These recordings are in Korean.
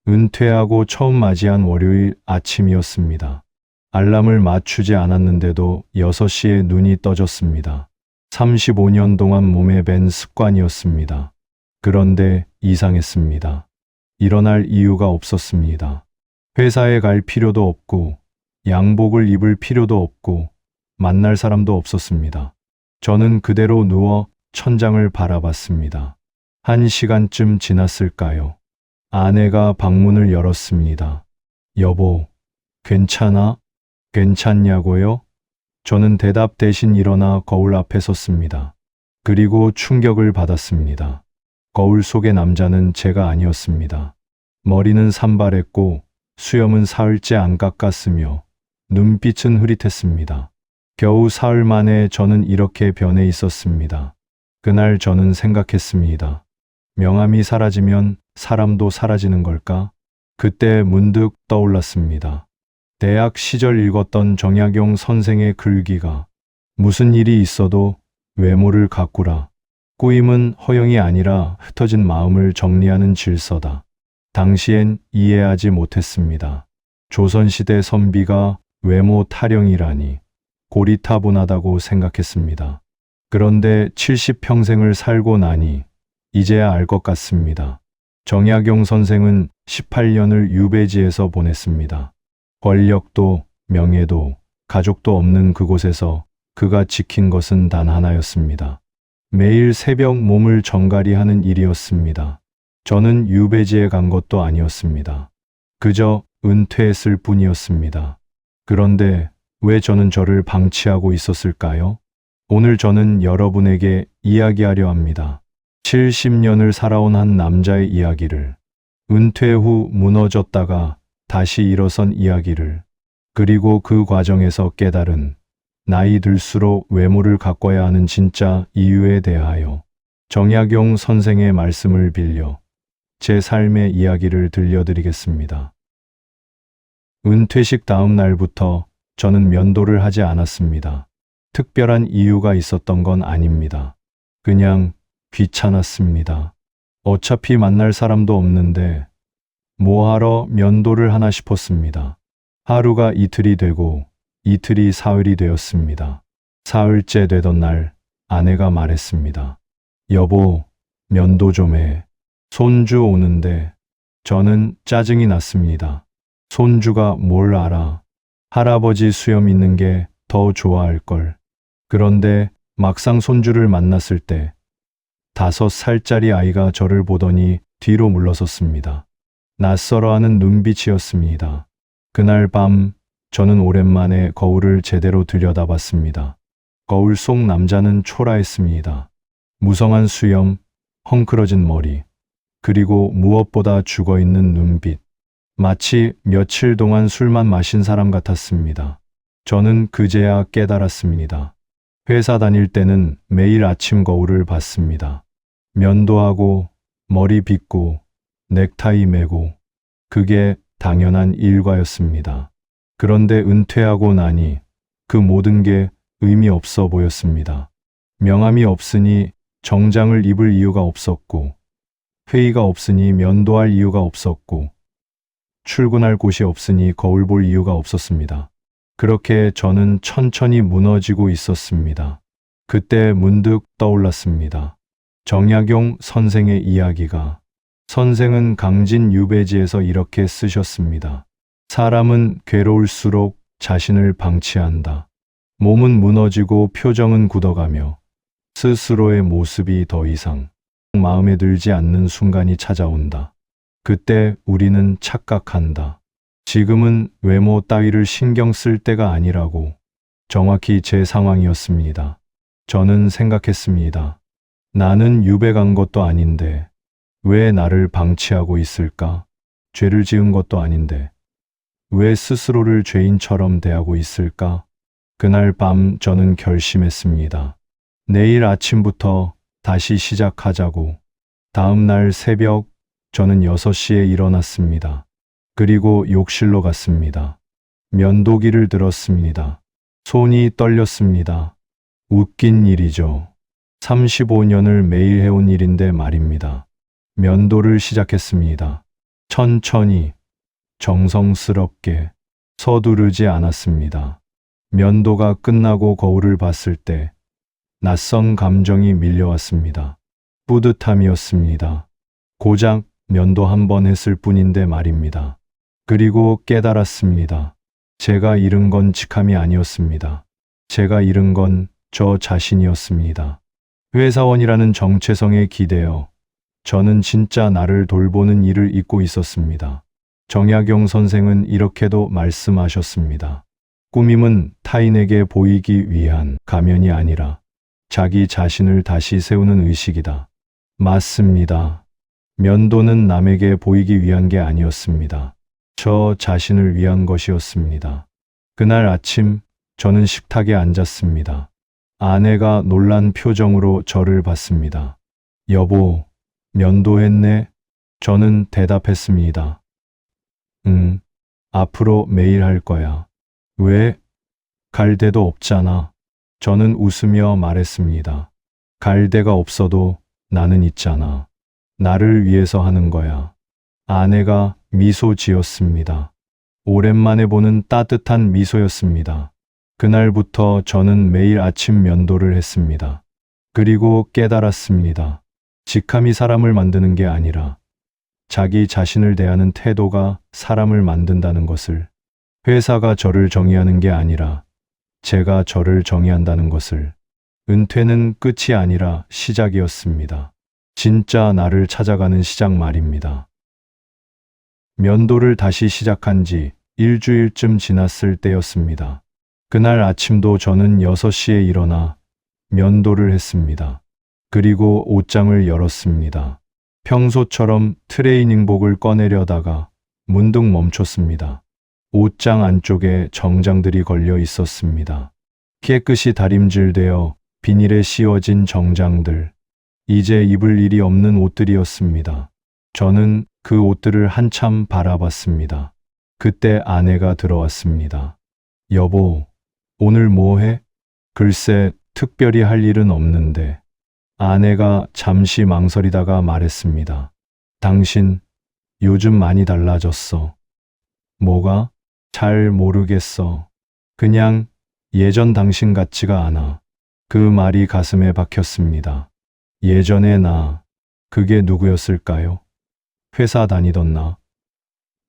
은퇴하고 처음 맞이한 월요일 아침이었습니다. 알람을 맞추지 않았는데도 6시에 눈이 떠졌습니다. 35년 동안 몸에 밴 습관이었습니다. 그런데 이상했습니다. 일어날 이유가 없었습니다. 회사에 갈 필요도 없고, 양복을 입을 필요도 없고, 만날 사람도 없었습니다. 저는 그대로 누워 천장을 바라봤습니다. 1시간쯤 지났을까요? 아내가 방문을 열었습니다. 여보, 괜찮아? 괜찮냐고요? 저는 대답 대신 일어나 거울 앞에 섰습니다. 그리고 충격을 받았습니다. 거울 속의 남자는 제가 아니었습니다. 머리는 산발했고 수염은 사흘째 안 깎았으며 눈빛은 흐릿했습니다. 겨우 사흘 만에 저는 이렇게 변해 있었습니다. 그날 저는 생각했습니다. 명함이 사라지면 사람도 사라지는 걸까? 그때 문득 떠올랐습니다. 대학 시절 읽었던 정약용 선생의 글귀가 무슨 일이 있어도 외모를 가꾸라. 꾸임은 허영이 아니라 흩어진 마음을 정리하는 질서다. 당시엔 이해하지 못했습니다. 조선시대 선비가 외모 타령이라니 고리타분하다고 생각했습니다. 그런데 70평생을 살고 나니 이제야 알 것 같습니다. 정약용 선생은 18년을 유배지에서 보냈습니다. 권력도 명예도 가족도 없는 그곳에서 그가 지킨 것은 단 하나였습니다. 매일 새벽 몸을 정갈이하는 일이었습니다. 저는 유배지에 간 것도 아니었습니다. 그저 은퇴했을 뿐이었습니다. 그런데 왜 저는 저를 방치하고 있었을까요? 오늘 저는 여러분에게 이야기하려 합니다. 70년을 살아온 한 남자의 이야기를, 은퇴 후 무너졌다가 다시 일어선 이야기를, 그리고 그 과정에서 깨달은 나이 들수록 외모를 가꿔야 하는 진짜 이유에 대하여 정약용 선생의 말씀을 빌려 제 삶의 이야기를 들려드리겠습니다. 은퇴식 다음 날부터 저는 면도를 하지 않았습니다. 특별한 이유가 있었던 건 아닙니다. 그냥 귀찮았습니다. 어차피 만날 사람도 없는데 뭐하러 면도를 하나 싶었습니다. 하루가 이틀이 되고 이틀이 사흘이 되었습니다. 사흘째 되던 날 아내가 말했습니다. 여보, 면도 좀 해. 손주 오는데. 저는 짜증이 났습니다. 손주가 뭘 알아. 할아버지 수염 있는 게 더 좋아할 걸. 그런데 막상 손주를 만났을 때 5살짜리 아이가 저를 보더니 뒤로 물러섰습니다. 낯설어하는 눈빛이었습니다. 그날 밤 저는 오랜만에 거울을 제대로 들여다봤습니다. 거울 속 남자는 초라했습니다. 무성한 수염, 헝클어진 머리, 그리고 무엇보다 죽어있는 눈빛. 마치 며칠 동안 술만 마신 사람 같았습니다. 저는 그제야 깨달았습니다. 회사 다닐 때는 매일 아침 거울을 봤습니다. 면도하고, 머리 빗고, 넥타이 매고, 그게 당연한 일과였습니다. 그런데 은퇴하고 나니 그 모든 게 의미 없어 보였습니다. 명함이 없으니 정장을 입을 이유가 없었고, 회의가 없으니 면도할 이유가 없었고, 출근할 곳이 없으니 거울 볼 이유가 없었습니다. 그렇게 저는 천천히 무너지고 있었습니다. 그때 문득 떠올랐습니다. 정약용 선생의 이야기가. 선생은 강진 유배지에서 이렇게 쓰셨습니다. 사람은 괴로울수록 자신을 방치한다. 몸은 무너지고 표정은 굳어가며 스스로의 모습이 더 이상 마음에 들지 않는 순간이 찾아온다. 그때 우리는 착각한다. 지금은 외모 따위를 신경 쓸 때가 아니라고. 정확히 제 상황이었습니다. 저는 생각했습니다. 나는 유배 간 것도 아닌데 왜 나를 방치하고 있을까? 죄를 지은 것도 아닌데 왜 스스로를 죄인처럼 대하고 있을까? 그날 밤 저는 결심했습니다. 내일 아침부터 다시 시작하자고. 다음 날 새벽 저는 6시에 일어났습니다. 그리고 욕실로 갔습니다. 면도기를 들었습니다. 손이 떨렸습니다. 웃긴 일이죠. 35년을 매일 해온 일인데 말입니다. 면도를 시작했습니다. 천천히, 정성스럽게, 서두르지 않았습니다. 면도가 끝나고 거울을 봤을 때 낯선 감정이 밀려왔습니다. 뿌듯함이었습니다. 고작 면도 한 번 했을 뿐인데 말입니다. 그리고 깨달았습니다. 제가 잃은 건 직함이 아니었습니다. 제가 잃은 건 저 자신이었습니다. 회사원이라는 정체성에 기대어 저는 진짜 나를 돌보는 일을 잊고 있었습니다. 정약용 선생은 이렇게도 말씀하셨습니다. 꾸밈은 타인에게 보이기 위한 가면이 아니라 자기 자신을 다시 세우는 의식이다. 맞습니다. 면도는 남에게 보이기 위한 게 아니었습니다. 저 자신을 위한 것이었습니다. 그날 아침 저는 식탁에 앉았습니다. 아내가 놀란 표정으로 저를 봤습니다. 여보, 면도했네? 저는 대답했습니다. 응, 앞으로 매일 할 거야. 왜? 갈 데도 없잖아. 저는 웃으며 말했습니다. 갈 데가 없어도 나는 있잖아. 나를 위해서 하는 거야. 아내가 미소 지었습니다. 오랜만에 보는 따뜻한 미소였습니다. 그날부터 저는 매일 아침 면도를 했습니다. 그리고 깨달았습니다. 직함이 사람을 만드는 게 아니라 자기 자신을 대하는 태도가 사람을 만든다는 것을, 회사가 저를 정의하는 게 아니라 제가 저를 정의한다는 것을. 은퇴는 끝이 아니라 시작이었습니다. 진짜 나를 찾아가는 시작 말입니다. 면도를 다시 시작한 지 일주일쯤 지났을 때였습니다. 그날 아침도 저는 6시에 일어나 면도를 했습니다. 그리고 옷장을 열었습니다. 평소처럼 트레이닝복을 꺼내려다가 문득 멈췄습니다. 옷장 안쪽에 정장들이 걸려 있었습니다. 깨끗이 다림질되어 비닐에 씌워진 정장들. 이제 입을 일이 없는 옷들이었습니다. 저는 그 옷들을 한참 바라봤습니다. 그때 아내가 들어왔습니다. 여보, 오늘 뭐 해? 글쎄, 특별히 할 일은 없는데. 아내가 잠시 망설이다가 말했습니다. 당신, 요즘 많이 달라졌어. 뭐가? 잘 모르겠어. 그냥 예전 당신 같지가 않아. 그 말이 가슴에 박혔습니다. 예전의 나, 그게 누구였을까요? 회사 다니던 나?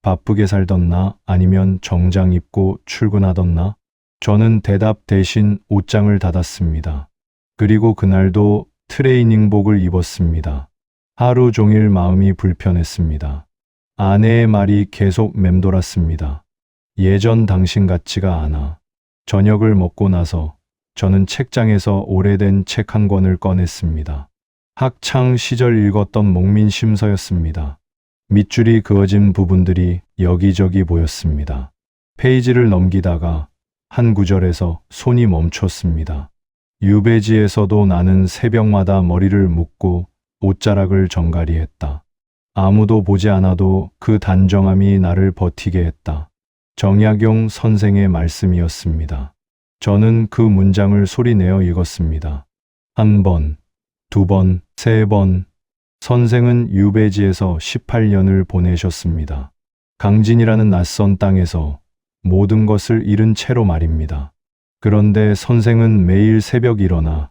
바쁘게 살던 나? 아니면 정장 입고 출근하던 나? 저는 대답 대신 옷장을 닫았습니다. 그리고 그날도 트레이닝복을 입었습니다. 하루 종일 마음이 불편했습니다. 아내의 말이 계속 맴돌았습니다. 예전 당신 같지가 않아. 저녁을 먹고 나서 저는 책장에서 오래된 책 한 권을 꺼냈습니다. 학창 시절 읽었던 목민심서였습니다. 밑줄이 그어진 부분들이 여기저기 보였습니다. 페이지를 넘기다가 한 구절에서 손이 멈췄습니다. 유배지에서도 나는 새벽마다 머리를 묶고 옷자락을 정갈이했다. 아무도 보지 않아도 그 단정함이 나를 버티게 했다. 정약용 선생의 말씀이었습니다. 저는 그 문장을 소리내어 읽었습니다. 한 번, 두 번, 세 번. 선생은 유배지에서 18년을 보내셨습니다. 강진이라는 낯선 땅에서 모든 것을 잃은 채로 말입니다. 그런데 선생은 매일 새벽 일어나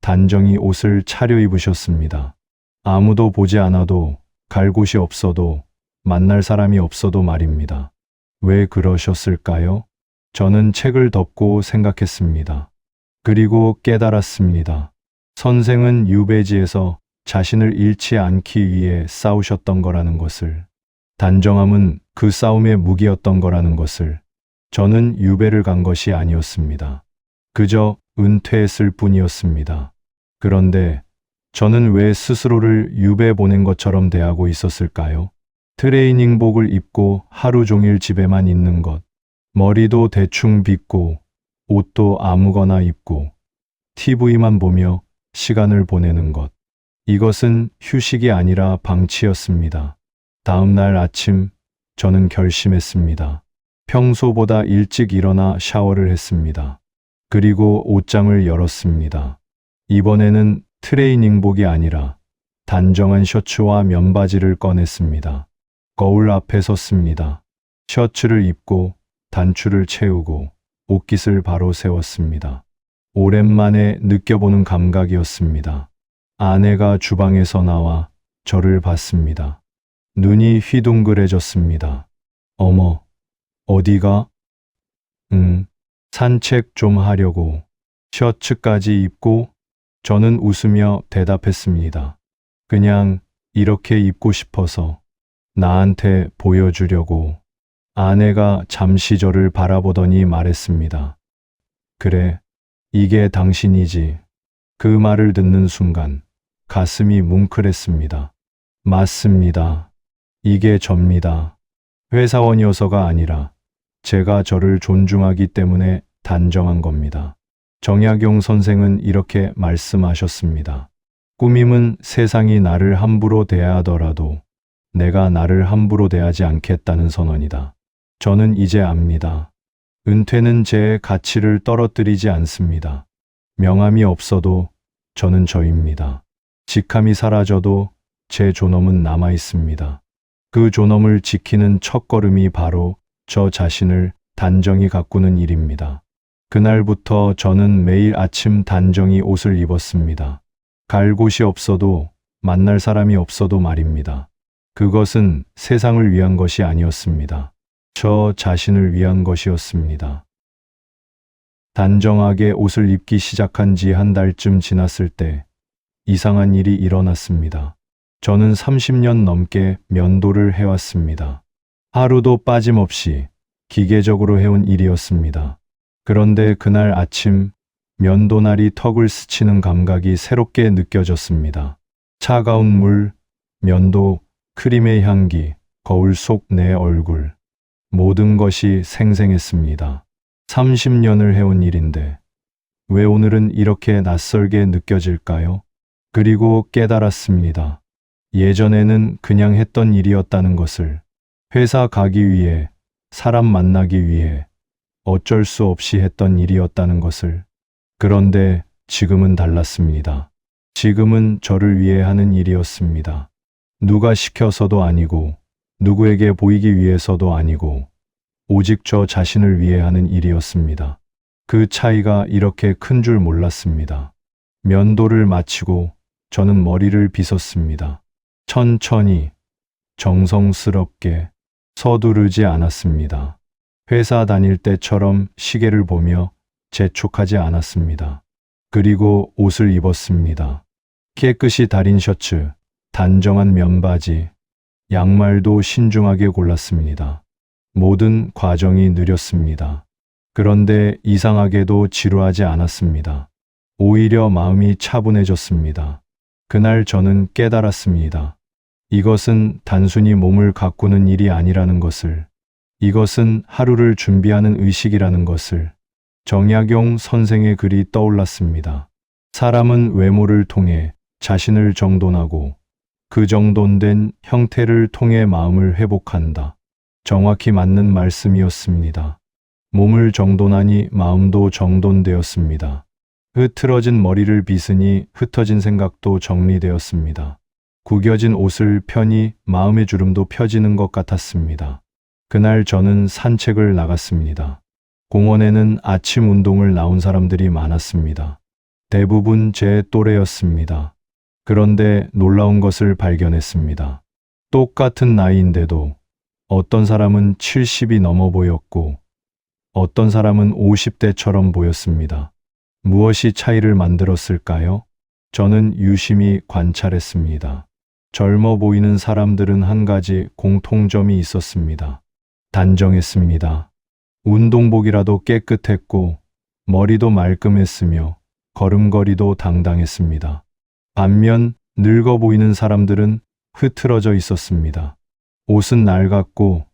단정히 옷을 차려입으셨습니다. 아무도 보지 않아도, 갈 곳이 없어도, 만날 사람이 없어도 말입니다. 왜 그러셨을까요? 저는 책을 덮고 생각했습니다. 그리고 깨달았습니다. 선생은 유배지에서 자신을 잃지 않기 위해 싸우셨던 거라는 것을, 단정함은 그 싸움의 무기였던 거라는 것을. 저는 유배를 간 것이 아니었습니다. 그저 은퇴했을 뿐이었습니다. 그런데 저는 왜 스스로를 유배 보낸 것처럼 대하고 있었을까요? 트레이닝복을 입고 하루 종일 집에만 있는 것, 머리도 대충 빗고 옷도 아무거나 입고 TV만 보며 시간을 보내는 것. 이것은 휴식이 아니라 방치였습니다. 다음 날 아침 저는 결심했습니다. 평소보다 일찍 일어나 샤워를 했습니다. 그리고 옷장을 열었습니다. 이번에는 트레이닝복이 아니라 단정한 셔츠와 면바지를 꺼냈습니다. 거울 앞에 섰습니다. 셔츠를 입고 단추를 채우고 옷깃을 바로 세웠습니다. 오랜만에 느껴보는 감각이었습니다. 아내가 주방에서 나와 저를 봤습니다. 눈이 휘둥그레졌습니다. 어머, 어디가? 산책 좀 하려고. 셔츠까지 입고 저는 웃으며 대답했습니다. 그냥 이렇게 입고 싶어서 나한테 보여주려고. 아내가 잠시 저를 바라보더니 말했습니다. 그래, 이게 당신이지. 그 말을 듣는 순간 가슴이 뭉클했습니다. 맞습니다. 이게 접니다. 회사원이어서가 아니라 제가 저를 존중하기 때문에 단정한 겁니다. 정약용 선생은 이렇게 말씀하셨습니다. 꾸밈은 세상이 나를 함부로 대하더라도 내가 나를 함부로 대하지 않겠다는 선언이다. 저는 이제 압니다. 은퇴는 제 가치를 떨어뜨리지 않습니다. 명함이 없어도 저는 저입니다. 직함이 사라져도 제 존엄은 남아 있습니다. 그 존엄을 지키는 첫걸음이 바로 저 자신을 단정히 가꾸는 일입니다. 그날부터 저는 매일 아침 단정히 옷을 입었습니다. 갈 곳이 없어도 만날 사람이 없어도 말입니다. 그것은 세상을 위한 것이 아니었습니다. 저 자신을 위한 것이었습니다. 단정하게 옷을 입기 시작한 지 한 달쯤 지났을 때 이상한 일이 일어났습니다. 저는 30년 넘게 면도를 해왔습니다. 하루도 빠짐없이 기계적으로 해온 일이었습니다. 그런데 그날 아침 면도날이 턱을 스치는 감각이 새롭게 느껴졌습니다. 차가운 물, 면도, 크림의 향기, 거울 속 내 얼굴. 모든 것이 생생했습니다. 30년을 해온 일인데 왜 오늘은 이렇게 낯설게 느껴질까요? 그리고 깨달았습니다. 예전에는 그냥 했던 일이었다는 것을. 회사 가기 위해, 사람 만나기 위해 어쩔 수 없이 했던 일이었다는 것을. 그런데 지금은 달랐습니다. 지금은 저를 위해 하는 일이었습니다. 누가 시켜서도 아니고 누구에게 보이기 위해서도 아니고 오직 저 자신을 위해 하는 일이었습니다. 그 차이가 이렇게 큰 줄 몰랐습니다. 면도를 마치고 저는 머리를 빗었습니다. 천천히, 정성스럽게, 서두르지 않았습니다. 회사 다닐 때처럼 시계를 보며 재촉하지 않았습니다. 그리고 옷을 입었습니다. 깨끗이 다린 셔츠, 단정한 면바지, 양말도 신중하게 골랐습니다. 모든 과정이 느렸습니다. 그런데 이상하게도 지루하지 않았습니다. 오히려 마음이 차분해졌습니다. 그날 저는 깨달았습니다. 이것은 단순히 몸을 가꾸는 일이 아니라는 것을, 이것은 하루를 준비하는 의식이라는 것을. 정약용 선생의 글이 떠올랐습니다. 사람은 외모를 통해 자신을 정돈하고 그 정돈된 형태를 통해 마음을 회복한다. 정확히 맞는 말씀이었습니다. 몸을 정돈하니 마음도 정돈되었습니다. 흐트러진 머리를 빗으니 흩어진 생각도 정리되었습니다. 구겨진 옷을 펴니 마음의 주름도 펴지는 것 같았습니다. 그날 저는 산책을 나갔습니다. 공원에는 아침 운동을 나온 사람들이 많았습니다. 대부분 제 또래였습니다. 그런데 놀라운 것을 발견했습니다. 똑같은 나이인데도 어떤 사람은 70이 넘어 보였고 어떤 사람은 50대처럼 보였습니다. 무엇이 차이를 만들었을까요? 저는 유심히 관찰했습니다. 젊어 보이는 사람들은 한 가지 공통점이 있었습니다. 단정했습니다. 운동복이라도 깨끗했고 머리도 말끔했으며 걸음걸이도 당당했습니다. 반면 늙어 보이는 사람들은 흐트러져 있었습니다. 옷은 낡았고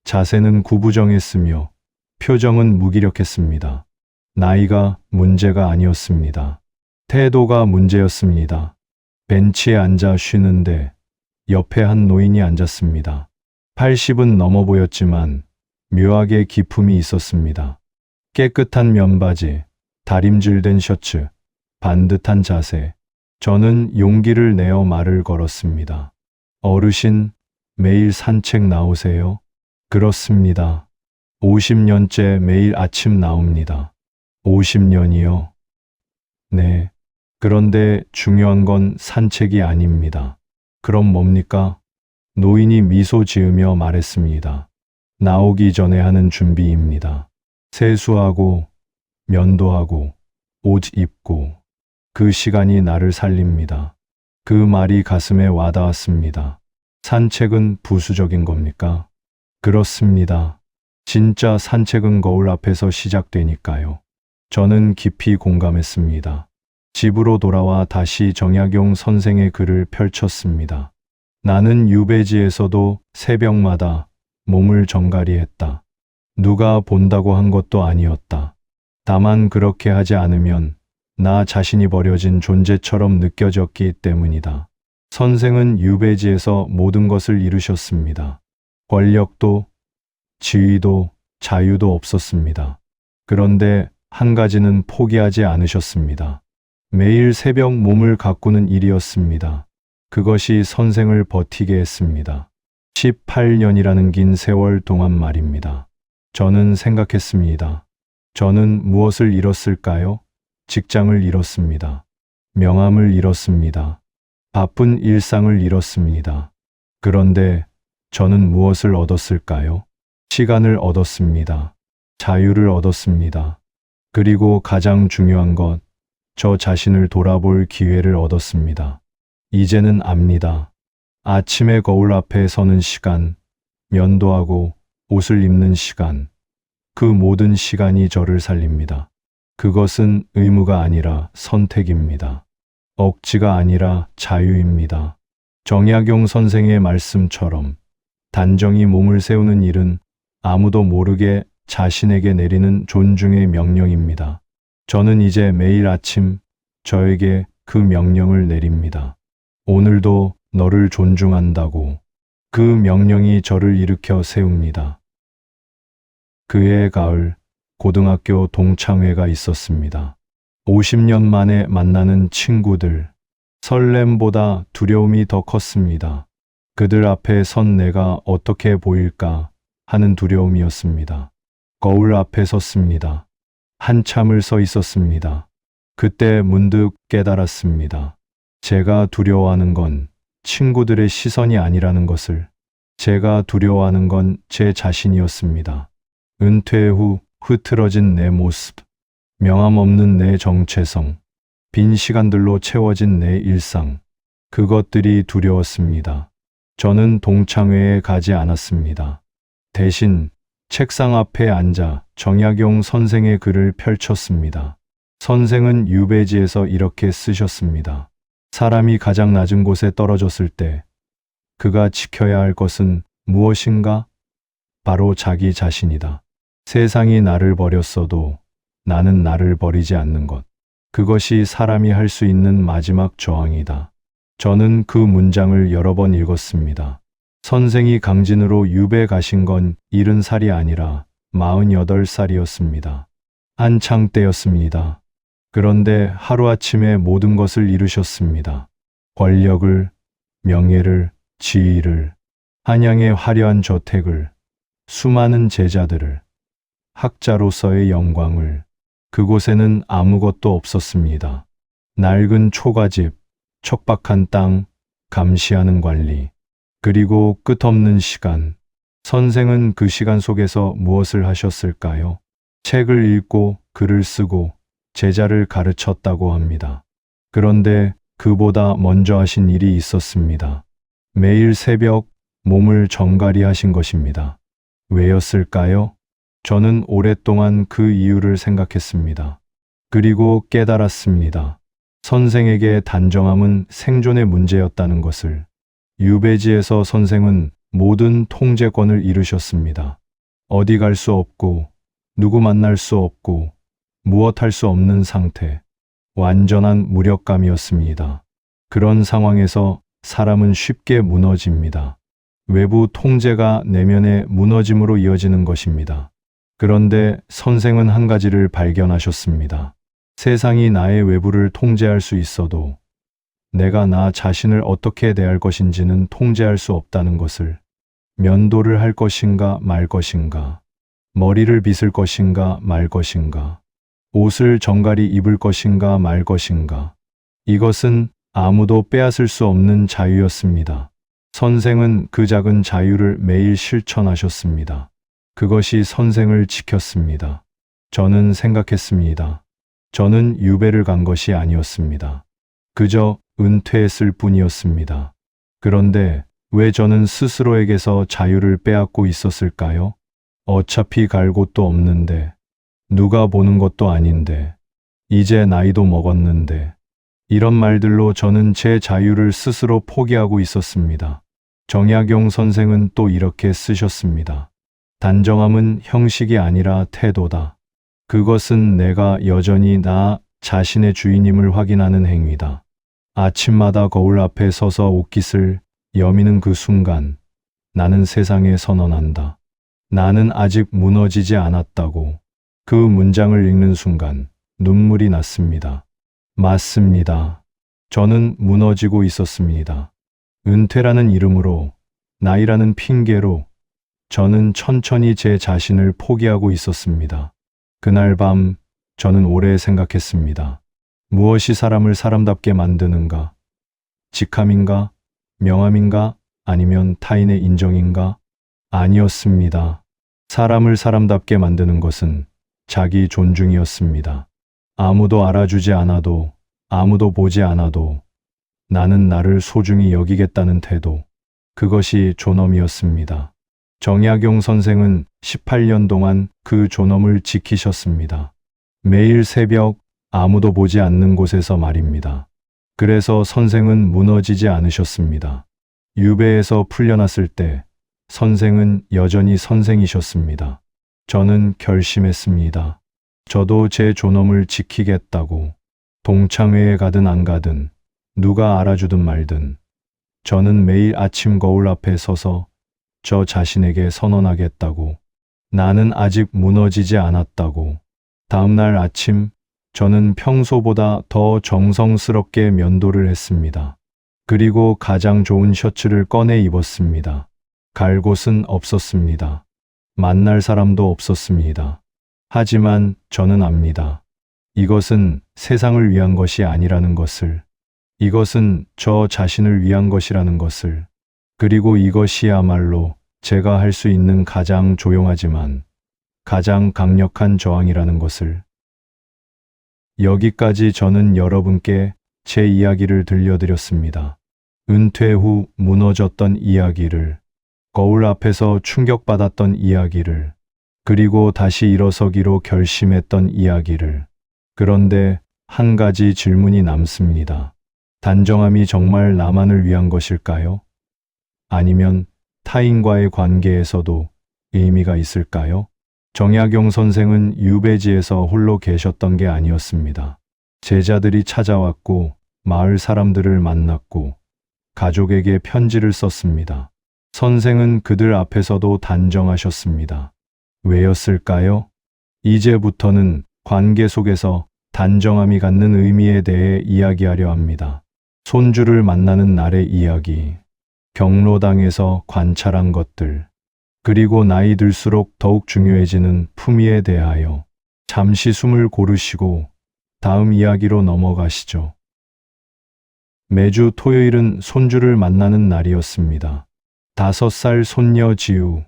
자세는 구부정했으며 표정은 무기력했습니다. 나이가 문제가 아니었습니다. 태도가 문제였습니다. 벤치에 앉아 쉬는데 옆에 한 노인이 앉았습니다. 80은 넘어 보였지만 묘하게 기품이 있었습니다. 깨끗한 면바지, 다림질된 셔츠, 반듯한 자세. 저는 용기를 내어 말을 걸었습니다. 어르신, 매일 산책 나오세요? 그렇습니다. 50년째 매일 아침 나옵니다. 50년이요? 네. 그런데 중요한 건 산책이 아닙니다. 그럼 뭡니까? 노인이 미소 지으며 말했습니다. 나오기 전에 하는 준비입니다. 세수하고, 면도하고, 옷 입고, 그 시간이 나를 살립니다. 그 말이 가슴에 와닿았습니다. 산책은 부수적인 겁니까? 그렇습니다. 진짜 산책은 거울 앞에서 시작되니까요. 저는 깊이 공감했습니다. 집으로 돌아와 다시 정약용 선생의 글을 펼쳤습니다. 나는 유배지에서도 새벽마다 몸을 정갈이했다. 누가 본다고 한 것도 아니었다. 다만 그렇게 하지 않으면 나 자신이 버려진 존재처럼 느껴졌기 때문이다. 선생은 유배지에서 모든 것을 이루셨습니다. 권력도, 지위도, 자유도 없었습니다. 그런데 한 가지는 포기하지 않으셨습니다. 매일 새벽 몸을 가꾸는 일이었습니다. 그것이 선생을 버티게 했습니다. 18년이라는 긴 세월 동안 말입니다. 저는 생각했습니다. 저는 무엇을 잃었을까요? 직장을 잃었습니다. 명함을 잃었습니다. 바쁜 일상을 잃었습니다. 그런데 저는 무엇을 얻었을까요? 시간을 얻었습니다. 자유를 얻었습니다. 그리고 가장 중요한 것, 저 자신을 돌아볼 기회를 얻었습니다. 이제는 압니다. 아침에 거울 앞에 서는 시간, 면도하고 옷을 입는 시간, 그 모든 시간이 저를 살립니다. 그것은 의무가 아니라 선택입니다. 억지가 아니라 자유입니다. 정약용 선생의 말씀처럼 단정히 몸을 세우는 일은 아무도 모르게 자신에게 내리는 존중의 명령입니다. 저는 이제 매일 아침 저에게 그 명령을 내립니다. 오늘도 너를 존중한다고. 그 명령이 저를 일으켜 세웁니다. 그해 가을, 고등학교 동창회가 있었습니다. 50년 만에 만나는 친구들. 설렘보다 두려움이 더 컸습니다. 그들 앞에 선 내가 어떻게 보일까 하는 두려움이었습니다. 거울 앞에 섰습니다. 한참을 서 있었습니다. 그때 문득 깨달았습니다. 제가 두려워하는 건 친구들의 시선이 아니라는 것을. 제가 두려워하는 건 제 자신이었습니다. 은퇴 후 흐트러진 내 모습, 명함 없는 내 정체성, 빈 시간들로 채워진 내 일상, 그것들이 두려웠습니다. 저는 동창회에 가지 않았습니다. 대신 책상 앞에 앉아 정약용 선생의 글을 펼쳤습니다. 선생은 유배지에서 이렇게 쓰셨습니다. 사람이 가장 낮은 곳에 떨어졌을 때 그가 지켜야 할 것은 무엇인가? 바로 자기 자신이다. 세상이 나를 버렸어도 나는 나를 버리지 않는 것. 그것이 사람이 할 수 있는 마지막 저항이다. 저는 그 문장을 여러 번 읽었습니다. 선생이 강진으로 유배 가신 건 70살이 아니라 48살이었습니다. 한창 때였습니다. 그런데 하루아침에 모든 것을 이루셨습니다. 권력을, 명예를, 지위를, 한양의 화려한 저택을, 수많은 제자들을, 학자로서의 영광을. 그곳에는 아무것도 없었습니다. 낡은 초가집, 척박한 땅, 감시하는 관리, 그리고 끝없는 시간. 선생은 그 시간 속에서 무엇을 하셨을까요? 책을 읽고 글을 쓰고 제자를 가르쳤다고 합니다. 그런데 그보다 먼저 하신 일이 있었습니다. 매일 새벽 몸을 정갈이 하신 것입니다. 왜였을까요? 저는 오랫동안 그 이유를 생각했습니다. 그리고 깨달았습니다. 선생에게 단정함은 생존의 문제였다는 것을. 유배지에서 선생은 모든 통제권을 이루셨습니다. 어디 갈 수 없고, 누구 만날 수 없고, 무엇 할 수 없는 상태. 완전한 무력감이었습니다. 그런 상황에서 사람은 쉽게 무너집니다. 외부 통제가 내면의 무너짐으로 이어지는 것입니다. 그런데 선생은 한 가지를 발견하셨습니다. 세상이 나의 외부를 통제할 수 있어도 내가 나 자신을 어떻게 대할 것인지는 통제할 수 없다는 것을. 면도를 할 것인가 말 것인가, 머리를 빗을 것인가 말 것인가, 옷을 정갈히 입을 것인가 말 것인가. 이것은 아무도 빼앗을 수 없는 자유였습니다. 선생은 그 작은 자유를 매일 실천하셨습니다. 그것이 선생을 지켰습니다. 저는 생각했습니다. 저는 유배를 간 것이 아니었습니다. 그저 은퇴했을 뿐이었습니다. 그런데 왜 저는 스스로에게서 자유를 빼앗고 있었을까요? 어차피 갈 곳도 없는데, 누가 보는 것도 아닌데, 이제 나이도 먹었는데, 이런 말들로 저는 제 자유를 스스로 포기하고 있었습니다. 정약용 선생은 또 이렇게 쓰셨습니다. 단정함은 형식이 아니라 태도다. 그것은 내가 여전히 나 자신의 주인임을 확인하는 행위다. 아침마다 거울 앞에 서서 옷깃을 여미는 그 순간, 나는 세상에 선언한다. 나는 아직 무너지지 않았다고. 그 문장을 읽는 순간 눈물이 났습니다. 맞습니다. 저는 무너지고 있었습니다. 은퇴라는 이름으로, 나이라는 핑계로 저는 천천히 제 자신을 포기하고 있었습니다. 그날 밤 저는 오래 생각했습니다. 무엇이 사람을 사람답게 만드는가? 직함인가? 명함인가? 아니면 타인의 인정인가? 아니었습니다. 사람을 사람답게 만드는 것은 자기 존중이었습니다. 아무도 알아주지 않아도, 아무도 보지 않아도 나는 나를 소중히 여기겠다는 태도. 그것이 존엄이었습니다. 정약용 선생은 18년 동안 그 존엄을 지키셨습니다. 매일 새벽 아무도 보지 않는 곳에서 말입니다. 그래서 선생은 무너지지 않으셨습니다. 유배에서 풀려났을 때 선생은 여전히 선생이셨습니다. 저는 결심했습니다. 저도 제 존엄을 지키겠다고. 동창회에 가든 안 가든, 누가 알아주든 말든, 저는 매일 아침 거울 앞에 서서 저 자신에게 선언하겠다고. 나는 아직 무너지지 않았다고. 다음 날 아침, 저는 평소보다 더 정성스럽게 면도를 했습니다. 그리고 가장 좋은 셔츠를 꺼내 입었습니다. 갈 곳은 없었습니다. 만날 사람도 없었습니다. 하지만 저는 압니다. 이것은 세상을 위한 것이 아니라는 것을, 이것은 저 자신을 위한 것이라는 것을, 그리고 이것이야말로 제가 할 수 있는 가장 조용하지만 가장 강력한 저항이라는 것을. 여기까지 저는 여러분께 제 이야기를 들려드렸습니다. 은퇴 후 무너졌던 이야기를, 거울 앞에서 충격받았던 이야기를, 그리고 다시 일어서기로 결심했던 이야기를. 그런데 한 가지 질문이 남습니다. 단정함이 정말 나만을 위한 것일까요? 아니면 타인과의 관계에서도 의미가 있을까요? 정약용 선생은 유배지에서 홀로 계셨던 게 아니었습니다. 제자들이 찾아왔고, 마을 사람들을 만났고, 가족에게 편지를 썼습니다. 선생은 그들 앞에서도 단정하셨습니다. 왜였을까요? 이제부터는 관계 속에서 단정함이 갖는 의미에 대해 이야기하려 합니다. 손주를 만나는 날의 이야기, 경로당에서 관찰한 것들, 그리고 나이 들수록 더욱 중요해지는 품위에 대하여. 잠시 숨을 고르시고 다음 이야기로 넘어가시죠. 매주 토요일은 손주를 만나는 날이었습니다. 5살 손녀 지우,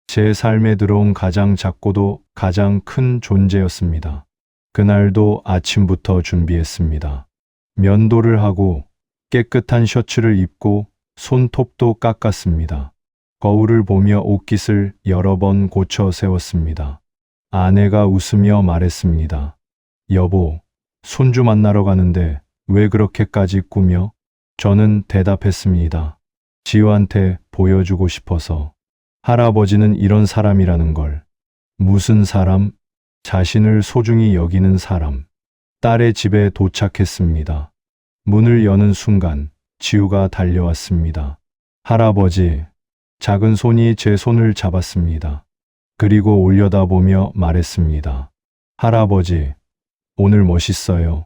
제 삶에 들어온 가장 작고도 가장 큰 존재였습니다. 그날도 아침부터 준비했습니다. 면도를 하고 깨끗한 셔츠를 입고 손톱도 깎았습니다. 거울을 보며 옷깃을 여러 번 고쳐 세웠습니다. 아내가 웃으며 말했습니다. 여보, 손주 만나러 가는데 왜 그렇게까지 꾸며? 저는 대답했습니다. 지우한테 보여주고 싶어서. 할아버지는 이런 사람이라는 걸. 무슨 사람? 자신을 소중히 여기는 사람. 딸의 집에 도착했습니다. 문을 여는 순간 지우가 달려왔습니다. 할아버지. 작은 손이 제 손을 잡았습니다. 그리고 올려다보며 말했습니다. 할아버지, 오늘 멋있어요.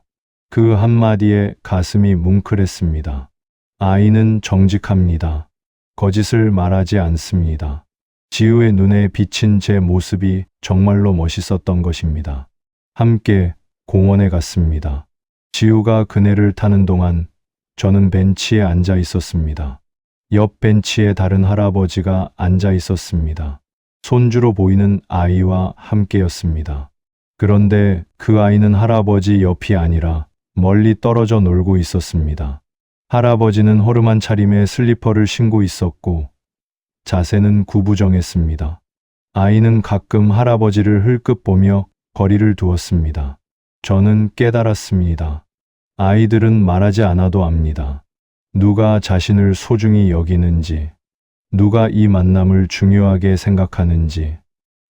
그 한마디에 가슴이 뭉클했습니다. 아이는 정직합니다. 거짓을 말하지 않습니다. 지우의 눈에 비친 제 모습이 정말로 멋있었던 것입니다. 함께 공원에 갔습니다. 지우가 그네를 타는 동안 저는 벤치에 앉아 있었습니다. 옆 벤치에 다른 할아버지가 앉아 있었습니다. 손주로 보이는 아이와 함께였습니다. 그런데 그 아이는 할아버지 옆이 아니라 멀리 떨어져 놀고 있었습니다. 할아버지는 허름한 차림에 슬리퍼를 신고 있었고 자세는 구부정했습니다. 아이는 가끔 할아버지를 흘끗 보며 거리를 두었습니다. 저는 깨달았습니다. 아이들은 말하지 않아도 압니다. 누가 자신을 소중히 여기는지, 누가 이 만남을 중요하게 생각하는지.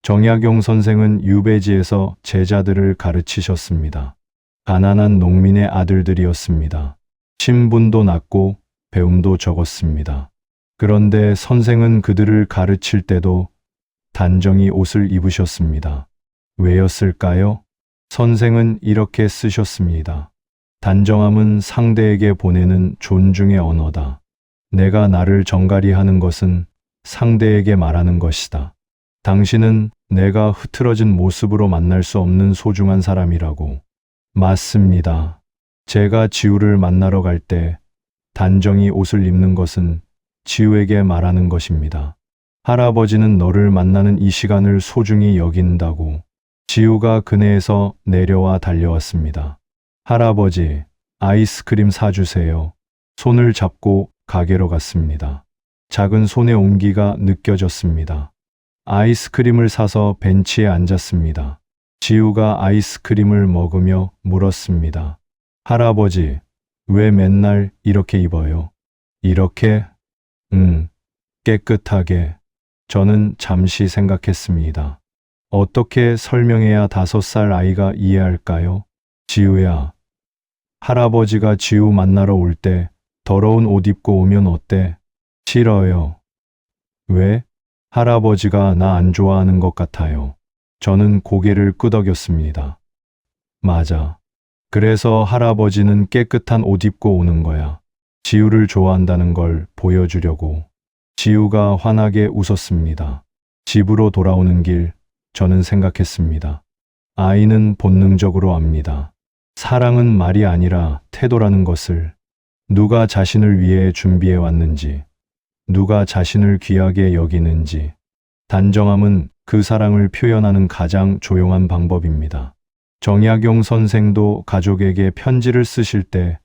정약용 선생은 유배지에서 제자들을 가르치셨습니다. 가난한 농민의 아들들이었습니다. 신분도 낮고 배움도 적었습니다. 그런데 선생은 그들을 가르칠 때도 단정히 옷을 입으셨습니다. 왜였을까요? 선생은 이렇게 쓰셨습니다. 단정함은 상대에게 보내는 존중의 언어다. 내가 나를 정갈히 하는 것은 상대에게 말하는 것이다. 당신은 내가 흐트러진 모습으로 만날 수 없는 소중한 사람이라고. 맞습니다. 제가 지우를 만나러 갈 때 단정히 옷을 입는 것은 지우에게 말하는 것입니다. 할아버지는 너를 만나는 이 시간을 소중히 여긴다고. 지우가 그네에서 내려와 달려왔습니다. 할아버지, 아이스크림 사주세요. 손을 잡고 가게로 갔습니다. 작은 손의 온기가 느껴졌습니다. 아이스크림을 사서 벤치에 앉았습니다. 지우가 아이스크림을 먹으며 물었습니다. 할아버지, 왜 맨날 이렇게 입어요? 이렇게? 깨끗하게. 저는 잠시 생각했습니다. 어떻게 설명해야 5살 아이가 이해할까요? 지우야, 할아버지가 지우 만나러 올 때 더러운 옷 입고 오면 어때? 싫어요. 왜? 할아버지가 나 안 좋아하는 것 같아요. 저는 고개를 끄덕였습니다. 맞아. 그래서 할아버지는 깨끗한 옷 입고 오는 거야. 지우를 좋아한다는 걸 보여주려고. 지우가 환하게 웃었습니다. 집으로 돌아오는 길, 저는 생각했습니다. 아이는 본능적으로 압니다. 사랑은 말이 아니라 태도라는 것을. 누가 자신을 위해 준비해 왔는지, 누가 자신을 귀하게 여기는지. 단정함은 그 사랑을 표현하는 가장 조용한 방법입니다. 정약용 선생도 가족에게 편지를 쓰실 때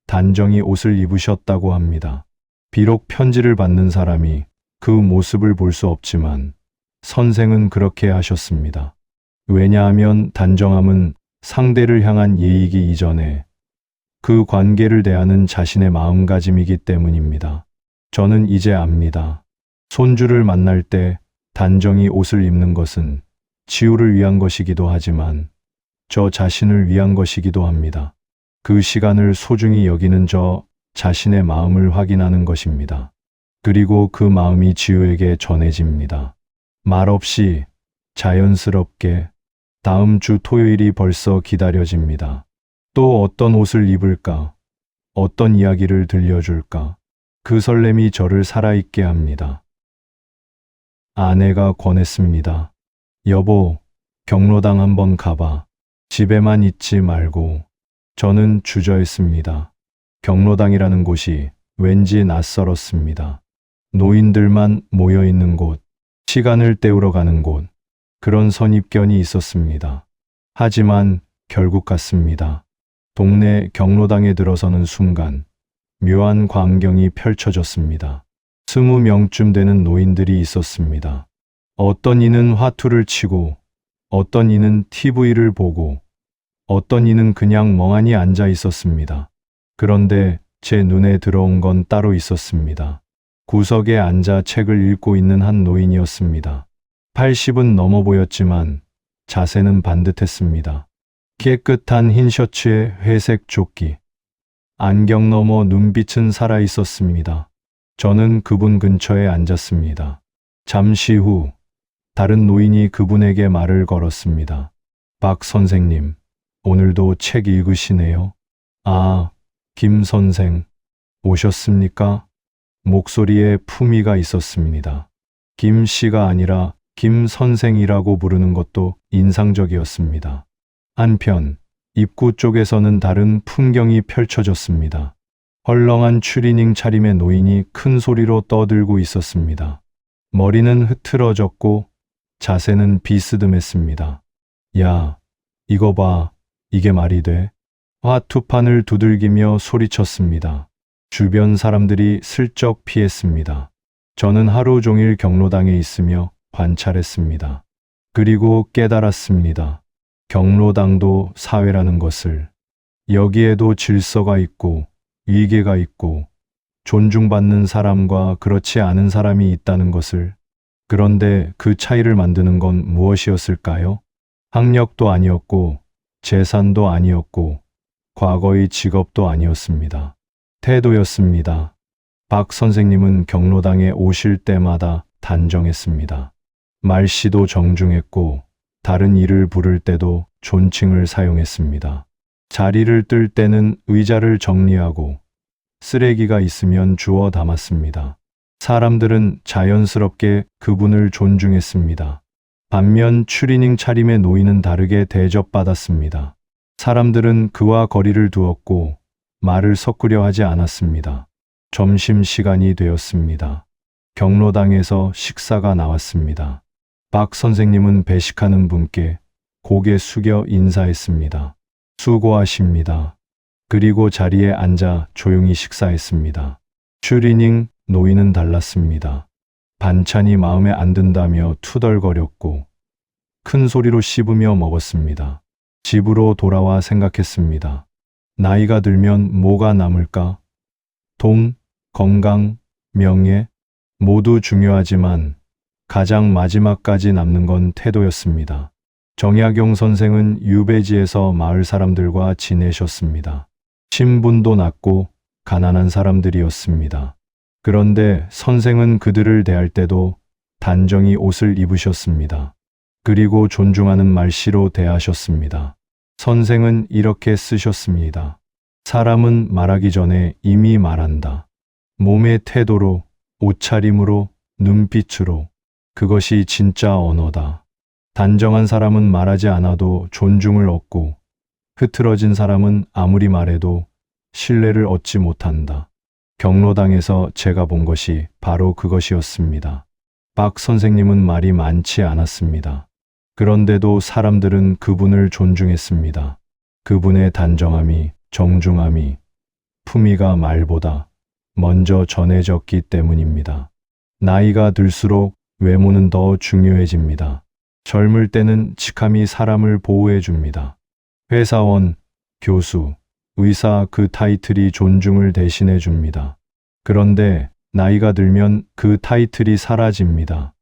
단정히 옷을 입으셨다고 합니다. 비록 편지를 받는 사람이 그 모습을 볼 수 없지만 선생은 그렇게 하셨습니다. 왜냐하면 단정함은 상대를 향한 예의이기 이전에 그 관계를 대하는 자신의 마음가짐이기 때문입니다. 저는 이제 압니다. 손주를 만날 때 단정히 옷을 입는 것은 지우를 위한 것이기도 하지만 저 자신을 위한 것이기도 합니다. 그 시간을 소중히 여기는 저 자신의 마음을 확인하는 것입니다. 그리고 그 마음이 지우에게 전해집니다. 말없이 자연스럽게. 다음 주 토요일이 벌써 기다려집니다. 또 어떤 옷을 입을까? 어떤 이야기를 들려줄까? 그 설렘이 저를 살아있게 합니다. 아내가 권했습니다. 여보, 경로당 한번 가봐. 집에만 있지 말고. 저는 주저했습니다. 경로당이라는 곳이 왠지 낯설었습니다. 노인들만 모여 있는 곳, 시간을 때우러 가는 곳, 그런 선입견이 있었습니다. 하지만 결국 갔습니다. 동네 경로당에 들어서는 순간 묘한 광경이 펼쳐졌습니다. 20명쯤 되는 노인들이 있었습니다. 어떤 이는 화투를 치고, 어떤 이는 TV를 보고, 어떤 이는 그냥 멍하니 앉아 있었습니다. 그런데 제 눈에 들어온 건 따로 있었습니다. 구석에 앉아 책을 읽고 있는 한 노인이었습니다. 80은 넘어 보였지만 자세는 반듯했습니다. 깨끗한 흰 셔츠에 회색 조끼. 안경 너머 눈빛은 살아 있었습니다. 저는 그분 근처에 앉았습니다. 잠시 후 다른 노인이 그분에게 말을 걸었습니다. 박 선생님, 오늘도 책 읽으시네요. 아, 김 선생, 오셨습니까? 목소리에 품위가 있었습니다. 김 씨가 아니라 김 선생이라고 부르는 것도 인상적이었습니다. 한편 입구 쪽에서는 다른 풍경이 펼쳐졌습니다. 헐렁한 추리닝 차림의 노인이 큰 소리로 떠들고 있었습니다. 머리는 흐트러졌고 자세는 비스듬했습니다. 야, 이거 봐. 이게 말이 돼? 화투판을 두들기며 소리쳤습니다. 주변 사람들이 슬쩍 피했습니다. 저는 하루 종일 경로당에 있으며 관찰했습니다. 그리고 깨달았습니다. 경로당도 사회라는 것을. 여기에도 질서가 있고 위계가 있고 존중받는 사람과 그렇지 않은 사람이 있다는 것을. 그런데 그 차이를 만드는 건 무엇이었을까요? 학력도 아니었고 재산도 아니었고 과거의 직업도 아니었습니다. 태도였습니다. 박 선생님은 경로당에 오실 때마다 단정했습니다. 말씨도 정중했고 다른 이를 부를 때도 존칭을 사용했습니다. 자리를 뜰 때는 의자를 정리하고 쓰레기가 있으면 주워 담았습니다. 사람들은 자연스럽게 그분을 존중했습니다. 반면 추리닝 차림의 노인은 다르게 대접받았습니다. 사람들은 그와 거리를 두었고 말을 섞으려 하지 않았습니다. 점심시간이 되었습니다. 경로당에서 식사가 나왔습니다. 박 선생님은 배식하는 분께 고개 숙여 인사했습니다. 수고하십니다. 그리고 자리에 앉아 조용히 식사했습니다. 추리닝 노인은 달랐습니다. 반찬이 마음에 안 든다며 투덜거렸고 큰 소리로 씹으며 먹었습니다. 집으로 돌아와 생각했습니다. 나이가 들면 뭐가 남을까? 돈, 건강, 명예 모두 중요하지만 가장 마지막까지 남는 건 태도였습니다. 정약용 선생은 유배지에서 마을 사람들과 지내셨습니다. 신분도 낮고 가난한 사람들이었습니다. 그런데 선생은 그들을 대할 때도 단정히 옷을 입으셨습니다. 그리고 존중하는 말씨로 대하셨습니다. 선생은 이렇게 쓰셨습니다. 사람은 말하기 전에 이미 말한다. 몸의 태도로, 옷차림으로, 눈빛으로. 그것이 진짜 언어다. 단정한 사람은 말하지 않아도 존중을 얻고 흐트러진 사람은 아무리 말해도 신뢰를 얻지 못한다. 경로당에서 제가 본 것이 바로 그것이었습니다. 박 선생님은 말이 많지 않았습니다. 그런데도 사람들은 그분을 존중했습니다. 그분의 단정함이, 정중함이, 품위가 말보다 먼저 전해졌기 때문입니다. 나이가 들수록 외모는 더 중요해집니다. 젊을 때는 직함이 사람을 보호해 줍니다. 회사원, 교수, 의사 그 타이틀이 존중을 대신해 줍니다. 그런데 나이가 들면 그 타이틀이 사라집니다.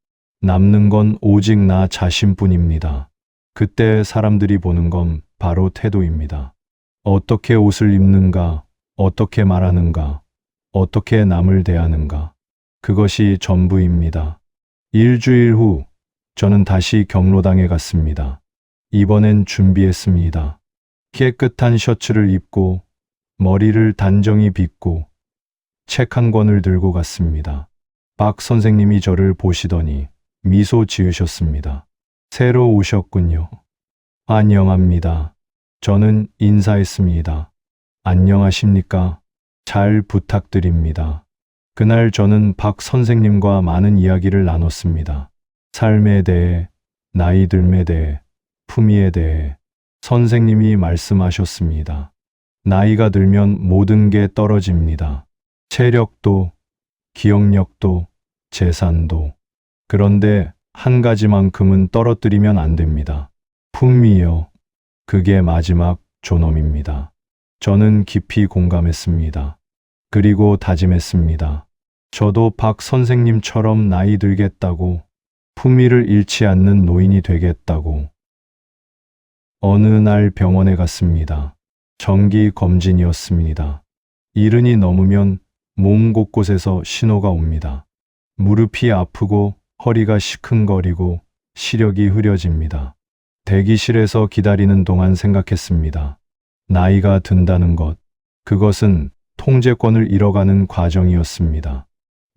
남는 건 오직 나 자신뿐입니다. 그때 사람들이 보는 건 바로 태도입니다. 어떻게 옷을 입는가, 어떻게 말하는가, 어떻게 남을 대하는가. 그것이 전부입니다. 일주일 후 저는 다시 경로당에 갔습니다. 이번엔 준비했습니다. 깨끗한 셔츠를 입고 머리를 단정히 빗고 책 한 권을 들고 갔습니다. 박 선생님이 저를 보시더니 미소 지으셨습니다. 새로 오셨군요. 안녕합니다. 저는 인사했습니다. 안녕하십니까? 잘 부탁드립니다. 그날 저는 박 선생님과 많은 이야기를 나눴습니다. 삶에 대해, 나이 듦에 대해, 품위에 대해. 선생님이 말씀하셨습니다. 나이가 들면 모든 게 떨어집니다. 체력도, 기억력도, 재산도. 그런데 한 가지만큼은 떨어뜨리면 안 됩니다. 품위요. 그게 마지막 존엄입니다. 저는 깊이 공감했습니다. 그리고 다짐했습니다. 저도 박 선생님처럼 나이 들겠다고, 품위를 잃지 않는 노인이 되겠다고. 어느 날 병원에 갔습니다. 정기 검진이었습니다. 이른이 넘으면 몸 곳곳에서 신호가 옵니다. 무릎이 아프고 허리가 시큰거리고 시력이 흐려집니다. 대기실에서 기다리는 동안 생각했습니다. 나이가 든다는 것, 그것은 통제권을 잃어가는 과정이었습니다.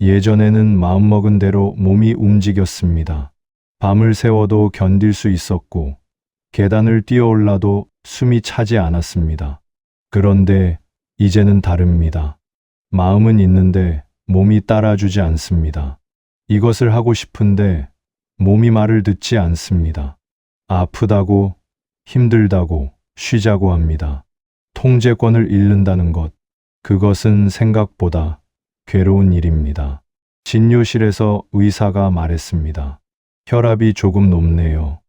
예전에는 마음먹은 대로 몸이 움직였습니다. 밤을 새워도 견딜 수 있었고, 계단을 뛰어올라도 숨이 차지 않았습니다. 그런데 이제는 다릅니다. 마음은 있는데 몸이 따라주지 않습니다. 이것을 하고 싶은데 몸이 말을 듣지 않습니다. 아프다고, 힘들다고, 쉬자고 합니다. 통제권을 잃는다는 것, 그것은 생각보다 괴로운 일입니다. 진료실에서 의사가 말했습니다. 혈압이 조금 높네요.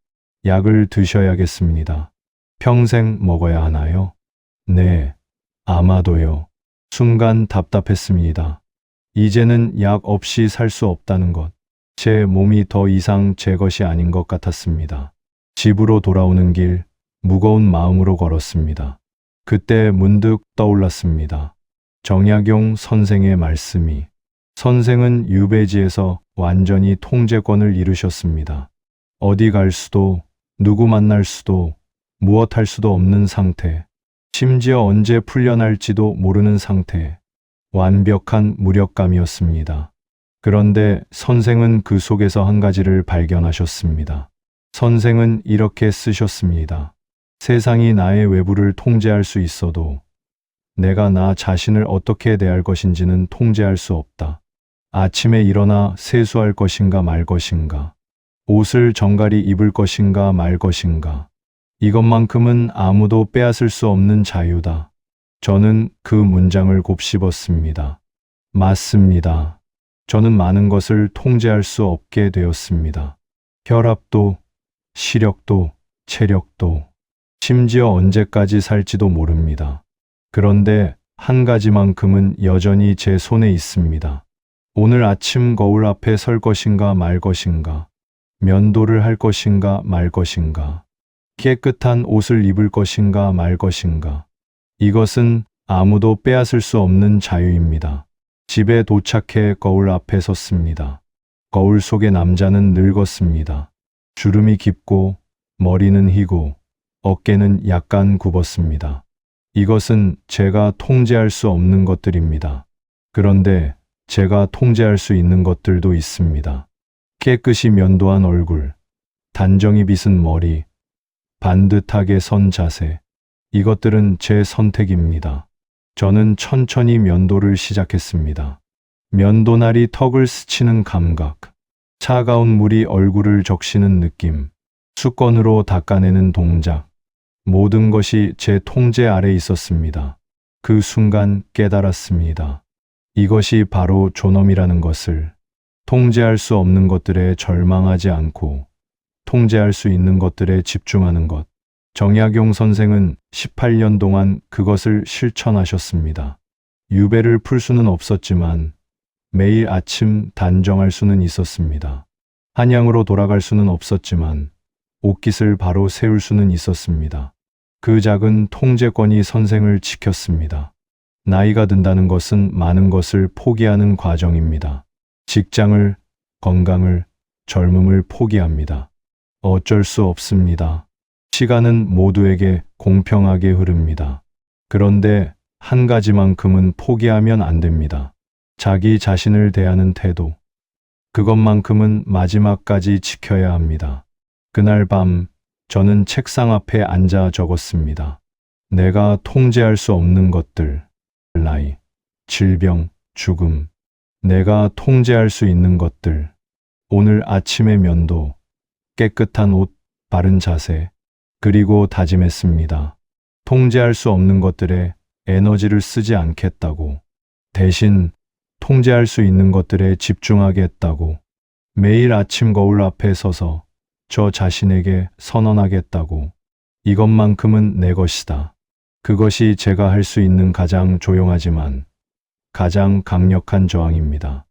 약을 드셔야겠습니다. 평생 먹어야 하나요? 네, 아마도요. 순간 답답했습니다. 이제는 약 없이 살 수 없다는 것. 제 몸이 더 이상 제 것이 아닌 것 같았습니다. 집으로 돌아오는 길, 무거운 마음으로 걸었습니다. 그때 문득 떠올랐습니다. 정약용 선생의 말씀이. 선생은 유배지에서 완전히 통제권을 잃으셨습니다. 어디 갈 수도, 누구 만날 수도, 무엇 할 수도 없는 상태. 심지어 언제 풀려날지도 모르는 상태. 완벽한 무력감이었습니다. 그런데 선생은 그 속에서 한 가지를 발견하셨습니다. 선생은 이렇게 쓰셨습니다. 세상이 나의 외부를 통제할 수 있어도 내가 나 자신을 어떻게 대할 것인지는 통제할 수 없다. 아침에 일어나 세수할 것인가 말 것인가, 옷을 정갈히 입을 것인가 말 것인가, 이것만큼은 아무도 빼앗을 수 없는 자유다. 저는 그 문장을 곱씹었습니다. 맞습니다. 저는 많은 것을 통제할 수 없게 되었습니다. 혈압도, 시력도, 체력도, 심지어 언제까지 살지도 모릅니다. 그런데 한 가지만큼은 여전히 제 손에 있습니다. 오늘 아침 거울 앞에 설 것인가 말 것인가, 면도를 할 것인가 말 것인가, 깨끗한 옷을 입을 것인가 말 것인가. 이것은 아무도 빼앗을 수 없는 자유입니다. 집에 도착해 거울 앞에 섰습니다. 거울 속의 남자는 늙었습니다. 주름이 깊고 머리는 희고 어깨는 약간 굽었습니다. 이것은 제가 통제할 수 없는 것들입니다. 그런데 제가 통제할 수 있는 것들도 있습니다. 깨끗이 면도한 얼굴, 단정히 빗은 머리, 반듯하게 선 자세. 이것들은 제 선택입니다. 저는 천천히 면도를 시작했습니다. 면도날이 턱을 스치는 감각, 차가운 물이 얼굴을 적시는 느낌, 수건으로 닦아내는 동작. 모든 것이 제 통제 아래 있었습니다. 그 순간 깨달았습니다. 이것이 바로 존엄이라는 것을. 통제할 수 없는 것들에 절망하지 않고 통제할 수 있는 것들에 집중하는 것. 정약용 선생은 18년 동안 그것을 실천하셨습니다. 유배를 풀 수는 없었지만 매일 아침 단정할 수는 있었습니다. 한양으로 돌아갈 수는 없었지만 옷깃을 바로 세울 수는 있었습니다. 그 작은 통제권이 선생을 지켰습니다. 나이가 든다는 것은 많은 것을 포기하는 과정입니다. 직장을, 건강을, 젊음을 포기합니다. 어쩔 수 없습니다. 시간은 모두에게 공평하게 흐릅니다. 그런데 한 가지만큼은 포기하면 안 됩니다. 자기 자신을 대하는 태도. 그것만큼은 마지막까지 지켜야 합니다. 그날 밤 저는 책상 앞에 앉아 적었습니다. 내가 통제할 수 없는 것들, 나이, 질병, 죽음. 내가 통제할 수 있는 것들. 오늘 아침의 면도, 깨끗한 옷, 바른 자세. 그리고 다짐했습니다. 통제할 수 없는 것들에 에너지를 쓰지 않겠다고. 대신 통제할 수 있는 것들에 집중하겠다고. 매일 아침 거울 앞에 서서 저 자신에게 선언하겠다고. 이것만큼은 내 것이다. 그것이 제가 할 수 있는 가장 조용하지만 가장 강력한 저항입니다.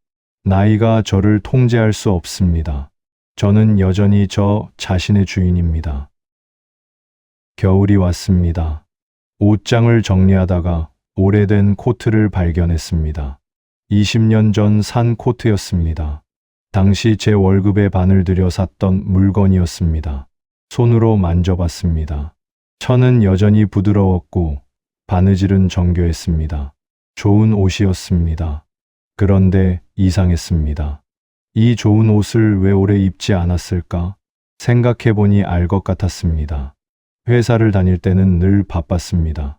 나이가 저를 통제할 수 없습니다. 저는 여전히 저 자신의 주인입니다. 겨울이 왔습니다. 옷장을 정리하다가 오래된 코트를 발견했습니다. 20년 전 산 코트였습니다. 당시 제 월급의 반을 들여 샀던 물건이었습니다. 손으로 만져봤습니다. 천은 여전히 부드러웠고 바느질은 정교했습니다. 좋은 옷이었습니다. 그런데 이상했습니다. 이 좋은 옷을 왜 오래 입지 않았을까? 생각해보니 알 것 같았습니다. 회사를 다닐 때는 늘 바빴습니다.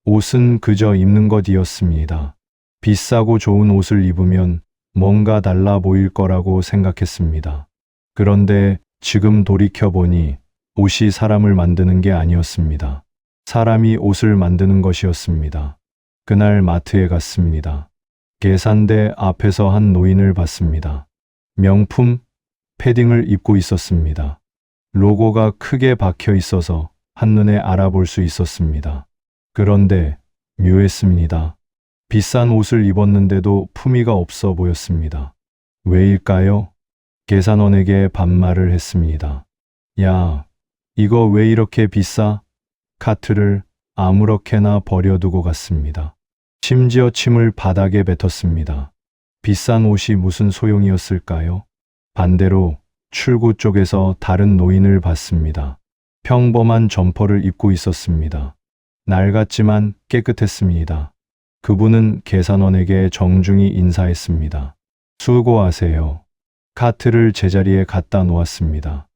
옷은 그저 입는 것이었습니다. 비싸고 좋은 옷을 입으면 뭔가 달라 보일 거라고 생각했습니다. 그런데 지금 돌이켜보니 옷이 사람을 만드는 게 아니었습니다. 사람이 옷을 만드는 것이었습니다. 그날 마트에 갔습니다. 계산대 앞에서 한 노인을 봤습니다. 명품 패딩을 입고 있었습니다. 로고가 크게 박혀 있어서 한눈에 알아볼 수 있었습니다. 그런데 묘했습니다. 비싼 옷을 입었는데도 품위가 없어 보였습니다. 왜일까요? 계산원에게 반말을 했습니다. 야, 이거 왜 이렇게 비싸? 카트를 아무렇게나 버려두고 갔습니다. 심지어 침을 바닥에 뱉었습니다. 비싼 옷이 무슨 소용이었을까요? 반대로 출구 쪽에서 다른 노인을 봤습니다. 평범한 점퍼를 입고 있었습니다. 낡았지만 깨끗했습니다. 그분은 계산원에게 정중히 인사했습니다. 수고하세요. 카트를 제자리에 갖다 놓았습니다.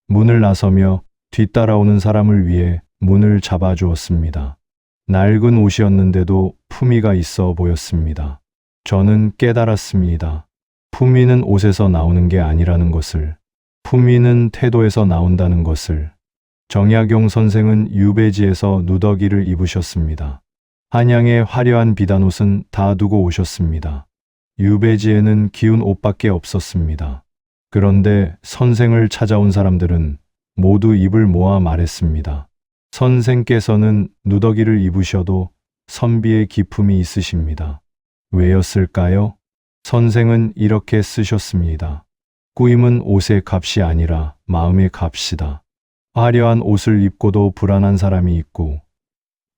문을 나서며 뒤따라오는 사람을 위해 문을 잡아주었습니다. 낡은 옷이었는데도 품위가 있어 보였습니다. 저는 깨달았습니다. 품위는 옷에서 나오는 게 아니라는 것을, 품위는 태도에서 나온다는 것을. 정약용 선생은 유배지에서 누더기를 입으셨습니다. 한양의 화려한 비단옷은 다 두고 오셨습니다. 유배지에는 기운 옷밖에 없었습니다. 그런데 선생을 찾아온 사람들은 모두 입을 모아 말했습니다. 선생께서는 누더기를 입으셔도 선비의 기품이 있으십니다. 왜였을까요? 선생은 이렇게 쓰셨습니다. 꾸임은 옷의 값이 아니라 마음의 값이다. 화려한 옷을 입고도 불안한 사람이 있고,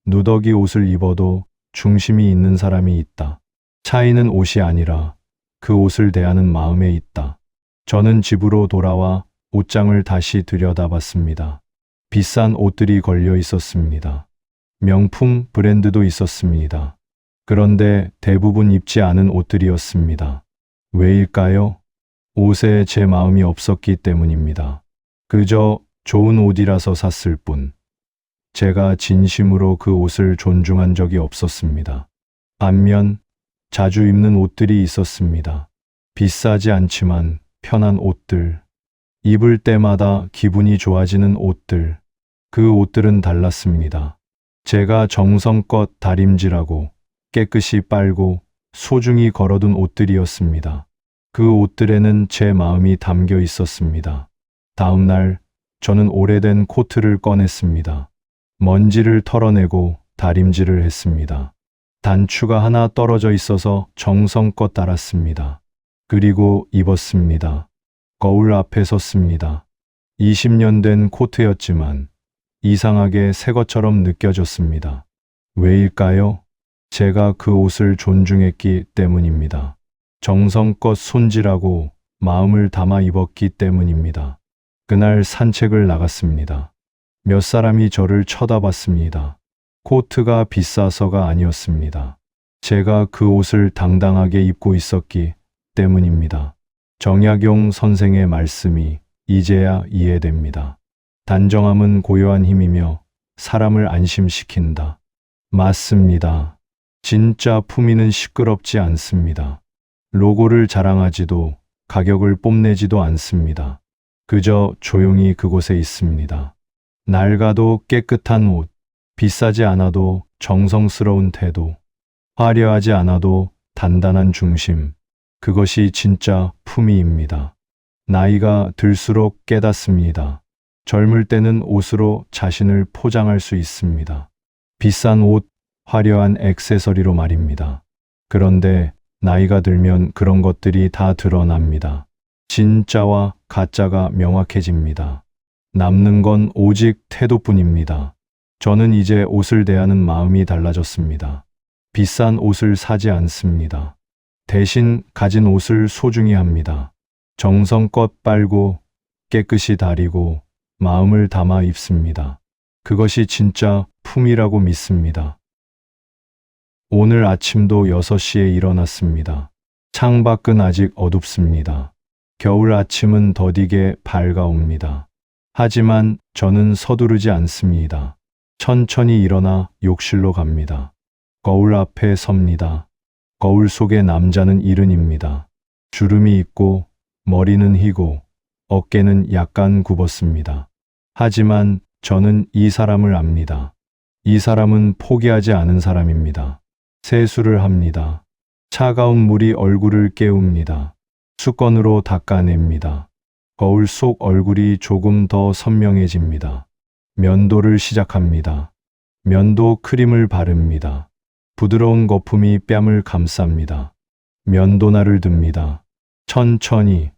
누더기 옷을 입어도 중심이 있는 사람이 있다. 차이는 옷이 아니라 그 옷을 대하는 마음에 있다. 저는 집으로 돌아와 옷장을 다시 들여다봤습니다. 비싼 옷들이 걸려 있었습니다. 명품 브랜드도 있었습니다. 그런데 대부분 입지 않은 옷들이었습니다. 왜일까요? 옷에 제 마음이 없었기 때문입니다. 그저 좋은 옷이라서 샀을 뿐. 제가 진심으로 그 옷을 존중한 적이 없었습니다. 반면 자주 입는 옷들이 있었습니다. 비싸지 않지만 편한 옷들. 입을 때마다 기분이 좋아지는 옷들. 그 옷들은 달랐습니다. 제가 정성껏 다림질하고 깨끗이 빨고 소중히 걸어둔 옷들이었습니다. 그 옷들에는 제 마음이 담겨 있었습니다. 다음 날 저는 오래된 코트를 꺼냈습니다. 먼지를 털어내고 다림질을 했습니다. 단추가 하나 떨어져 있어서 정성껏 달았습니다. 그리고 입었습니다. 거울 앞에 섰습니다. 20년 된 코트였지만 이상하게 새 것처럼 느껴졌습니다. 왜일까요? 제가 그 옷을 존중했기 때문입니다. 정성껏 손질하고 마음을 담아 입었기 때문입니다. 그날 산책을 나갔습니다. 몇 사람이 저를 쳐다봤습니다. 코트가 비싸서가 아니었습니다. 제가 그 옷을 당당하게 입고 있었기 때문입니다. 정약용 선생의 말씀이 이제야 이해됩니다. 단정함은 고요한 힘이며 사람을 안심시킨다. 맞습니다. 진짜 품위는 시끄럽지 않습니다. 로고를 자랑하지도 가격을 뽐내지도 않습니다. 그저 조용히 그곳에 있습니다. 낡아도 깨끗한 옷, 비싸지 않아도 정성스러운 태도, 화려하지 않아도 단단한 중심, 그것이 진짜 품위입니다. 나이가 들수록 깨닫습니다. 젊을 때는 옷으로 자신을 포장할 수 있습니다. 비싼 옷, 화려한 액세서리로 말입니다. 그런데 나이가 들면 그런 것들이 다 드러납니다. 진짜와 가짜가 명확해집니다. 남는 건 오직 태도뿐입니다. 저는 이제 옷을 대하는 마음이 달라졌습니다. 비싼 옷을 사지 않습니다. 대신 가진 옷을 소중히 합니다. 정성껏 빨고 깨끗이 다리고 마음을 담아 입습니다. 그것이 진짜 품이라고 믿습니다. 오늘 아침도 6시에 일어났습니다. 창밖은 아직 어둡습니다. 겨울 아침은 더디게 밝아옵니다. 하지만 저는 서두르지 않습니다. 천천히 일어나 욕실로 갑니다. 거울 앞에 섭니다. 거울 속의 남자는 이른입니다. 주름이 있고 머리는 희고 어깨는 약간 굽었습니다. 하지만 저는 이 사람을 압니다. 이 사람은 포기하지 않은 사람입니다. 세수를 합니다. 차가운 물이 얼굴을 깨웁니다. 수건으로 닦아냅니다. 거울 속 얼굴이 조금 더 선명해집니다. 면도를 시작합니다. 면도 크림을 바릅니다. 부드러운 거품이 뺨을 감쌉니다. 면도날을 듭니다. 천천히,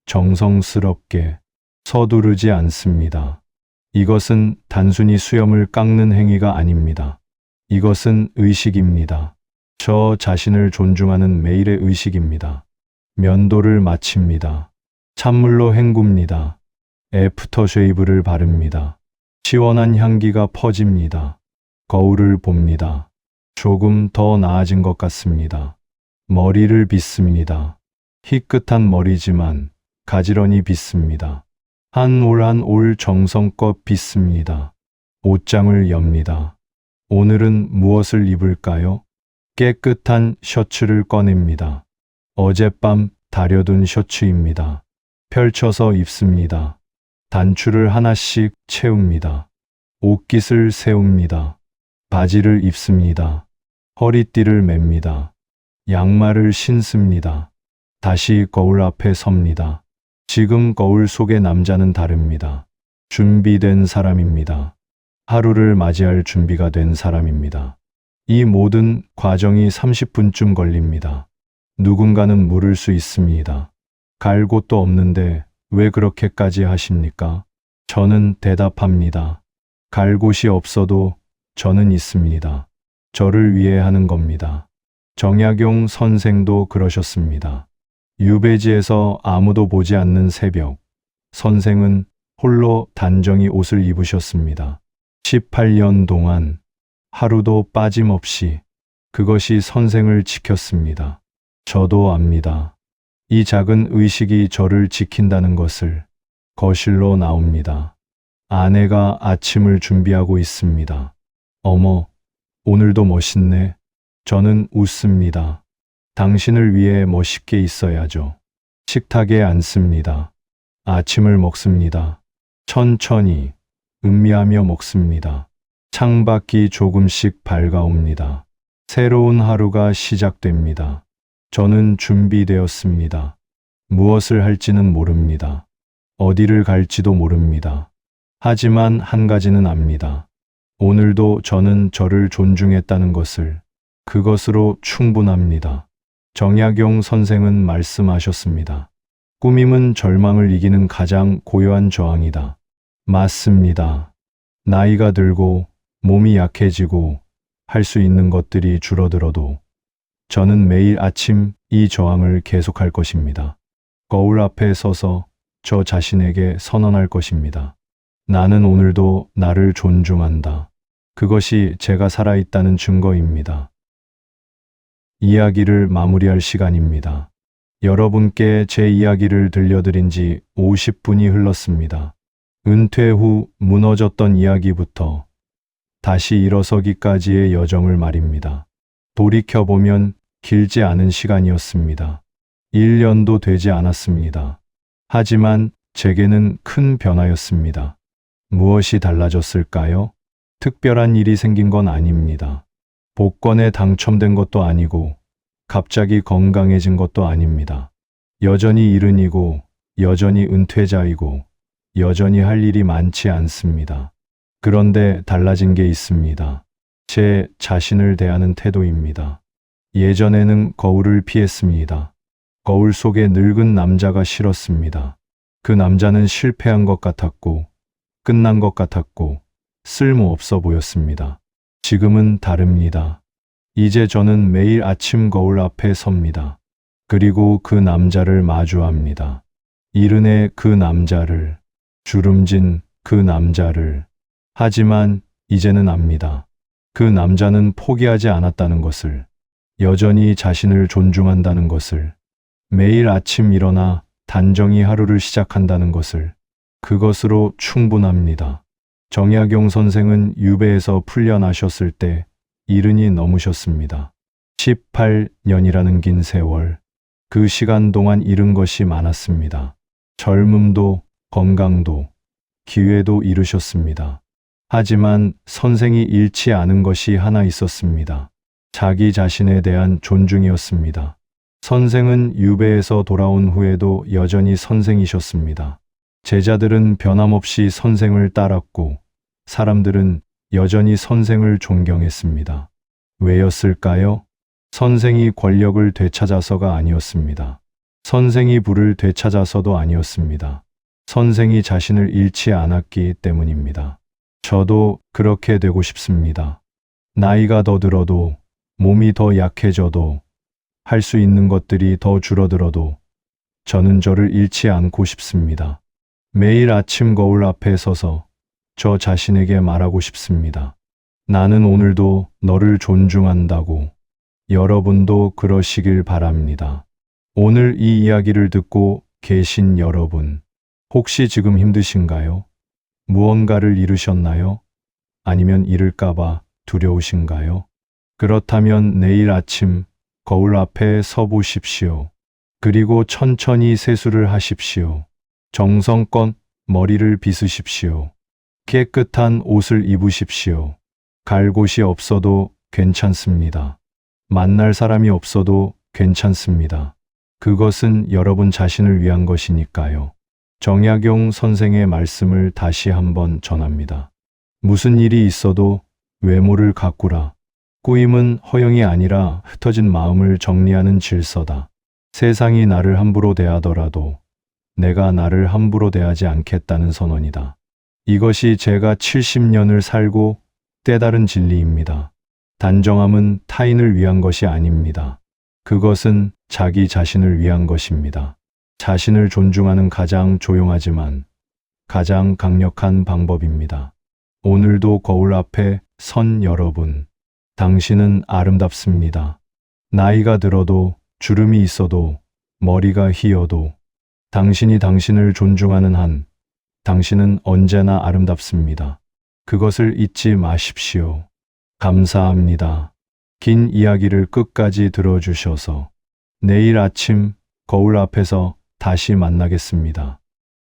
정성스럽게, 서두르지 않습니다. 이것은 단순히 수염을 깎는 행위가 아닙니다. 이것은 의식입니다. 저 자신을 존중하는 매일의 의식입니다. 면도를 마칩니다. 찬물로 헹굽니다. 애프터쉐이브를 바릅니다. 시원한 향기가 퍼집니다. 거울을 봅니다. 조금 더 나아진 것 같습니다. 머리를 빗습니다. 희끗한 머리지만 가지런히 빗습니다. 한 올 한 올 정성껏 빗습니다. 옷장을 엽니다. 오늘은 무엇을 입을까요? 깨끗한 셔츠를 꺼냅니다. 어젯밤 다려둔 셔츠입니다. 펼쳐서 입습니다. 단추를 하나씩 채웁니다. 옷깃을 세웁니다. 바지를 입습니다. 허리띠를 맵니다. 양말을 신습니다. 다시 거울 앞에 섭니다. 지금 거울 속의 남자는 다릅니다. 준비된 사람입니다. 하루를 맞이할 준비가 된 사람입니다. 이 모든 과정이 30분쯤 걸립니다. 누군가는 물을 수 있습니다. 갈 곳도 없는데 왜 그렇게까지 하십니까? 저는 대답합니다. 갈 곳이 없어도 저는 있습니다. 저를 위해 하는 겁니다. 정약용 선생도 그러셨습니다. 유배지에서 아무도 보지 않는 새벽, 선생은 홀로 단정히 옷을 입으셨습니다. 18년 동안 하루도 빠짐없이 그것이 선생을 지켰습니다. 저도 압니다. 이 작은 의식이 저를 지킨다는 것을. 거실로 나옵니다. 아내가 아침을 준비하고 있습니다. 어머, 오늘도 멋있네. 저는 웃습니다. 당신을 위해 멋있게 있어야죠. 식탁에 앉습니다. 아침을 먹습니다. 천천히, 음미하며 먹습니다. 창밖이 조금씩 밝아옵니다. 새로운 하루가 시작됩니다. 저는 준비되었습니다. 무엇을 할지는 모릅니다. 어디를 갈지도 모릅니다. 하지만 한 가지는 압니다. 오늘도 저는 저를 존중했다는 것을. 그것으로 충분합니다. 정약용 선생은 말씀하셨습니다. 꾸밈은 절망을 이기는 가장 고요한 저항이다. 맞습니다. 나이가 들고 몸이 약해지고 할 수 있는 것들이 줄어들어도 저는 매일 아침 이 저항을 계속할 것입니다. 거울 앞에 서서 저 자신에게 선언할 것입니다. 나는 오늘도 나를 존중한다. 그것이 제가 살아있다는 증거입니다. 이야기를 마무리할 시간입니다. 여러분께 제 이야기를 들려드린 지 50분이 흘렀습니다. 은퇴 후 무너졌던 이야기부터 다시 일어서기까지의 여정을 말입니다. 돌이켜보면 길지 않은 시간이었습니다. 1년도 되지 않았습니다. 하지만 제게는 큰 변화였습니다. 무엇이 달라졌을까요? 특별한 일이 생긴 건 아닙니다. 복권에 당첨된 것도 아니고 갑자기 건강해진 것도 아닙니다. 여전히 일흔이고 여전히 은퇴자이고 여전히 할 일이 많지 않습니다. 그런데 달라진 게 있습니다. 제 자신을 대하는 태도입니다. 예전에는 거울을 피했습니다. 거울 속에 늙은 남자가 싫었습니다. 그 남자는 실패한 것 같았고 끝난 것 같았고 쓸모없어 보였습니다. 지금은 다릅니다. 이제 저는 매일 아침 거울 앞에 섭니다. 그리고 그 남자를 마주합니다. 이른의 그 남자를, 주름진 그 남자를. 하지만 이제는 압니다. 그 남자는 포기하지 않았다는 것을. 여전히 자신을 존중한다는 것을, 매일 아침 일어나 단정히 하루를 시작한다는 것을, 그것으로 충분합니다. 정약용 선생은 유배에서 풀려나셨을 때 70이 넘으셨습니다. 18년이라는 긴 세월, 그 시간 동안 잃은 것이 많았습니다. 젊음도, 건강도, 기회도 잃으셨습니다. 하지만 선생이 잃지 않은 것이 하나 있었습니다. 자기 자신에 대한 존중이었습니다. 선생은 유배에서 돌아온 후에도 여전히 선생이셨습니다. 제자들은 변함없이 선생을 따랐고 사람들은 여전히 선생을 존경했습니다. 왜였을까요? 선생이 권력을 되찾아서가 아니었습니다. 선생이 부를 되찾아서도 아니었습니다. 선생이 자신을 잃지 않았기 때문입니다. 저도 그렇게 되고 싶습니다. 나이가 더 들어도, 몸이 더 약해져도, 할 수 있는 것들이 더 줄어들어도 저는 저를 잃지 않고 싶습니다. 매일 아침 거울 앞에 서서 저 자신에게 말하고 싶습니다. 나는 오늘도 너를 존중한다고. 여러분도 그러시길 바랍니다. 오늘 이 이야기를 듣고 계신 여러분, 혹시 지금 힘드신가요? 무언가를 잃으셨나요? 아니면 잃을까봐 두려우신가요? 그렇다면 내일 아침 거울 앞에 서 보십시오. 그리고 천천히 세수를 하십시오. 정성껏 머리를 빗으십시오. 깨끗한 옷을 입으십시오. 갈 곳이 없어도 괜찮습니다. 만날 사람이 없어도 괜찮습니다. 그것은 여러분 자신을 위한 것이니까요. 정약용 선생의 말씀을 다시 한번 전합니다. 무슨 일이 있어도 외모를 가꾸라. 꾸임은 허영이 아니라 흩어진 마음을 정리하는 질서다. 세상이 나를 함부로 대하더라도 내가 나를 함부로 대하지 않겠다는 선언이다. 이것이 제가 70년을 살고 깨달은 진리입니다. 단정함은 타인을 위한 것이 아닙니다. 그것은 자기 자신을 위한 것입니다. 자신을 존중하는 가장 조용하지만 가장 강력한 방법입니다. 오늘도 거울 앞에 선 여러분, 당신은 아름답습니다. 나이가 들어도, 주름이 있어도, 머리가 휘어도, 당신이 당신을 존중하는 한, 당신은 언제나 아름답습니다. 그것을 잊지 마십시오. 감사합니다. 긴 이야기를 끝까지 들어주셔서. 내일 아침 거울 앞에서 다시 만나겠습니다.